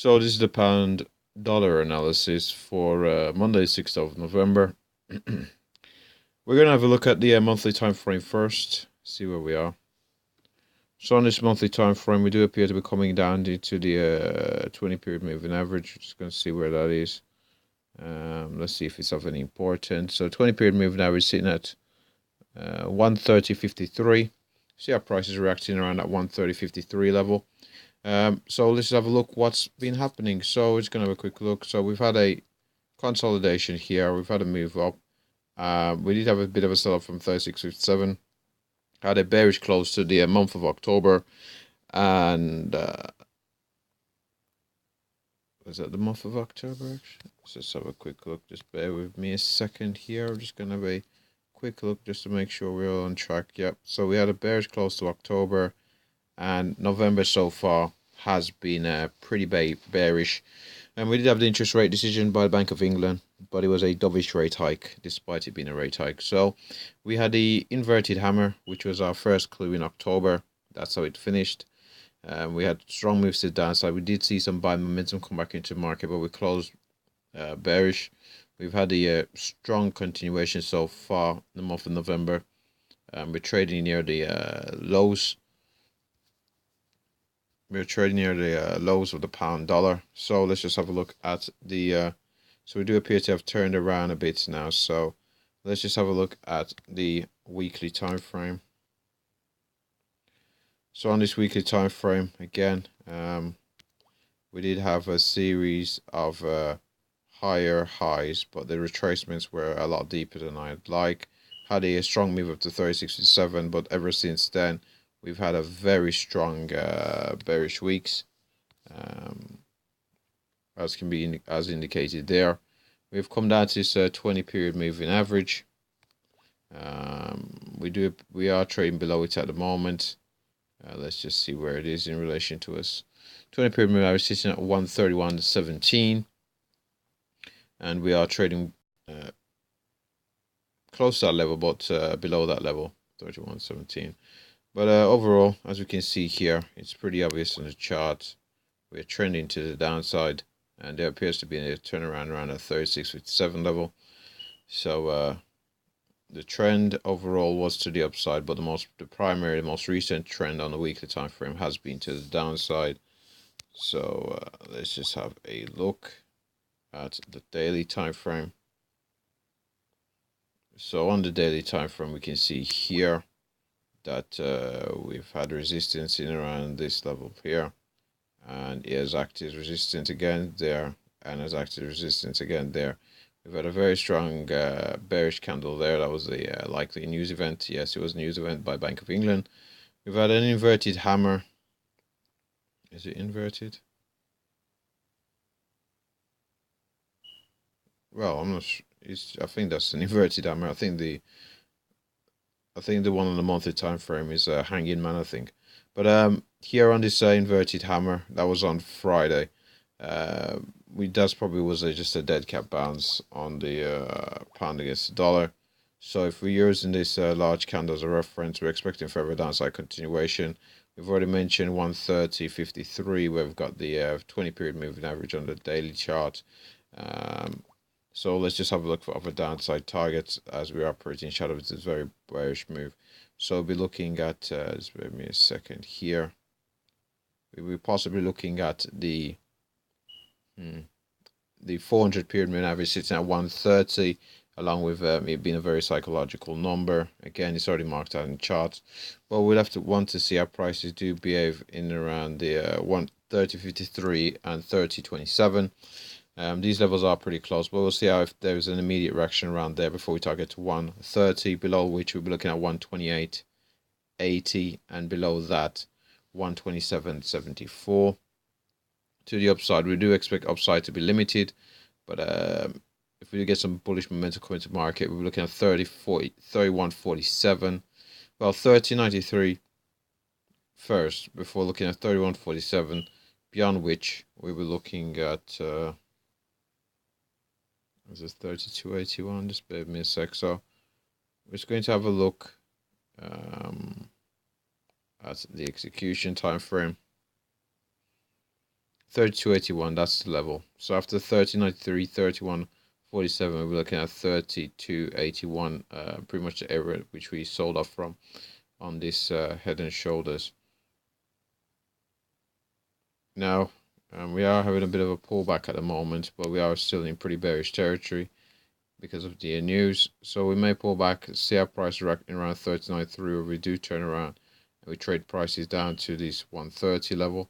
So this is the pound dollar analysis for Monday, 6th of November. We're going to have a look at the monthly time frame first, see where we are. So on this monthly time frame, we do appear to be coming down to the 20 period moving average. Just going to see where that is. Let's see if it's of any importance. So 20 period moving average sitting at 130.53. See how price is reacting around that 130.53 level. So let's have a look what's been happening. So it's going to have a quick look. So we've had a consolidation here. We've had a move up. We did have a bit of a sell-off from 36.57. Had a bearish close to the month of October. And was that the month of October? Let's just have a quick look. Just bear with me a second here. I'm just going to have a quick look just to make sure we're all on track. Yep. So we had a bearish close to October. And November so far has been pretty bearish. And we did have the interest rate decision by the Bank of England, but it was a dovish rate hike, despite it being a rate hike. So we had the inverted hammer, which was our first clue in October. That's how it finished. We had strong moves to the downside. We did see some buy momentum come back into the market, but we closed bearish. We've had a strong continuation so far in the month of November. We're trading near the lows. We're trading near the lows of the pound dollar. So let's just have a look at the so we do appear to have turned around a bit now. So let's just have a look at the weekly time frame. So on this weekly time frame, again, we did have a series of higher highs, but the retracements were a lot deeper than I'd like. Had a strong move up to 36.7, but ever since then we've had a very strong bearish weeks, as can be as indicated there. We've come down to this 20 period moving average. We are trading below it at the moment. Let's just see where it is in relation to us. 20 period moving average sitting at 131.17, and we are trading close to that level, but below that level, 31.17. But overall, as we can see here, it's pretty obvious on the chart. We're trending to the downside, and there appears to be a turnaround around a 36.57 level. So the trend overall was to the upside, but the most recent trend on the weekly time frame has been to the downside. So let's just have a look at the daily time frame. So on the daily time frame, we can see here that we've had resistance in around this level here, and it has acted as resistance again there, and has acted resistance again there. We've had a very strong bearish candle there. That was a likely news event. Yes, it was a news event by Bank of England. We've had an inverted hammer. Is it inverted? Well, I'm not sure. I think that's an inverted hammer. I think the one on the monthly time frame is hanging man, I think. But here on this inverted hammer, that was on Friday. That probably was just a dead cat bounce on the pound against the dollar. So if we're using this large candle as a reference, we're expecting further downside continuation. We've already mentioned 130.53, where we've got the 20 period moving average on the daily chart. So let's just have a look for other downside targets as we operate in shadow of this very bearish move. So we'll be looking at, just give me a second here. We'll be possibly looking at the 400 period moving average sitting at 130, along with it being a very psychological number. Again, it's already marked out in the charts, but we'll have to want to see how prices do behave in around the 130.53 and 30.27. These levels are pretty close, but we'll see how if there's an immediate reaction around there before we target to 130, below which we'll be looking at 128.80, and below that 127.74. To the upside, we do expect upside to be limited, but if we do get some bullish momentum coming to market, we're looking at 31.47. Well, 30.93 first before looking at 31.47, beyond which we were looking at this is 32.81. Just bear with me a sec. So we're just going to have a look at the execution time frame. 32.81, that's the level. So after 30.93, 31.47, we're looking at 32.81, pretty much the area which we sold off from on this head and shoulders. Now, we are having a bit of a pullback at the moment, but we are still in pretty bearish territory because of the news. So we may pull back, see our price reacting around 39.3, or we do turn around and we trade prices down to this 130 level.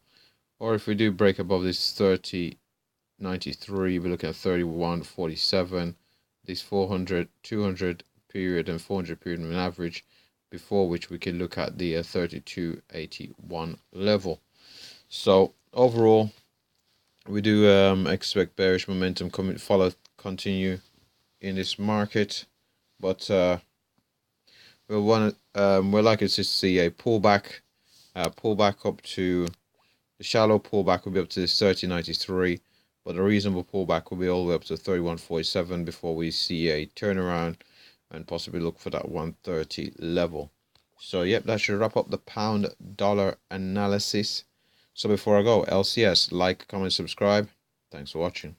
Or if we do break above this 30.93, we're looking at 31.47, this 400, 200 period and 400 period on average, before which we can look at the 32.81 level. So overall, we do expect bearish momentum continue in this market, but we're likely to see a pullback up to the shallow pullback will be up to this 30.93, but a reasonable pullback will be all the way up to 31.47 before we see a turnaround and possibly look for that 130 level. So yep, that should wrap up the pound dollar analysis. So before I go, LCS, like, comment, subscribe. Thanks for watching.